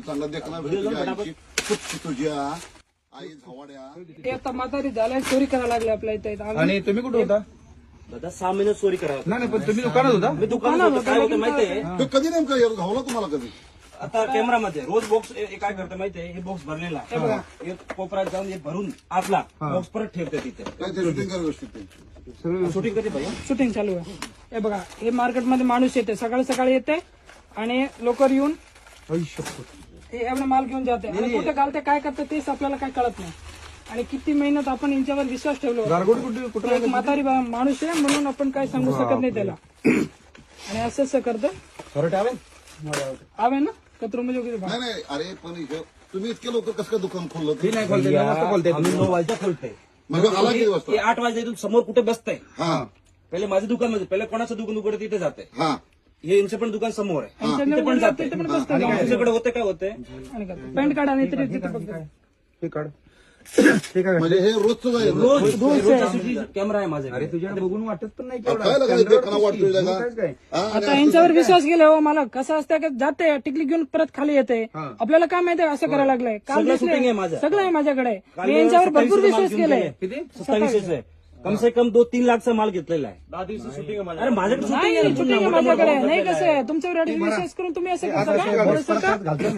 चांगला देखना तुझ्या आईची तुझ्या आई झवाड्या ते आता म्हातारी झालाय, चोरी करायला लागले आपल्या इथे. आणि तुम्ही कुठे होता? दादा 6 महिने चोरी करा. नाही पण तुम्ही दुकानात होता? मी दुकानात होतो. काय होतं माहितीये, ते कधी नेमकं घावला तुम्हाला कधी? आता कॅमेरामध्ये रोज बॉक्स काय करतं माहितीये, हे बॉक्स भरलेला आहे. एक कोपऱ्यात जाऊन हे भरून आतला बॉक्स परत ठेवते तिथे. काय ते शूटिंग करा व्यवस्थित. शूटिंग करते भाई. शूटिंग चालू आहे. हे बघा, हे मार्केटमध्ये माणूस येते, सकाळी सकाळी येते आणि लोकर येऊन हे एवढा माल घेऊन जाते आणि कुठे घालते, काय करते तेच आपल्याला काय कळत नाही. आणि किती मेहनत आपण यांच्यावर विश्वास ठेवलो. गारगोट कुठे? एक म्हातारी माणूस आहे म्हणून आपण काय सांगू शकत नाही त्याला. आणि असं करतं. खरं आवे आवे ना कचरो म्हणजे वगैरे नाही नाही, अरे पण तुम्ही इतके लोक कसं काय दुकान खोललं? ती नाही खोलते, 9 वाजता खोलते. आम्ही 9 वाजता खोलतोय. मग आला किती हे वाजता? 8 वाजता इथून समोर कुठे बसतंय. हा पहिले माझं दुकान मध्ये, पहिले कोणाचं दुकान उघडतं तिथे जाते. हा हे यांचं पण दुकान समोर आहे, यांच्याकडे तिथे पण जाते. तिथे पण बसतं. तुमच्याकडे होते काय होते, आणि करतं. पॅन्ट काढा नाही तरी तिथे बघतो. हे काढ. हे काय? म्हणजे हे रोजचं आहे. रोज कॅमेरा आहे माझ्याकडे. अरे तुझ्या बघून वाटत पण नाही काय लागा देखना वाटतोय लागा? काय? हा, आता यांच्यावर विश्वास गेला हो मला. कसं असतं की जाते टिकली घेऊन परत खाली येते. आपल्याला काय माहिती असं करायला लागलंय. काल सगळं दिसलंय. shooting आहे माझं. सगळं आहे माझ्याकडे. मी यांच्यावर भरपूर विश्वास केलाय. किती 27 आहे. कम से कम 2-3 लाखचा माल घेतलेला आहे. 10 दिवस शूटिंग आहे. अरे माझ्याकडे नाही, शूटिंग shooting आहे माझ्याकडे. नाही कसं आहे तुमच्यावर विश्वास करून तुम्ही असं करता का? घालते.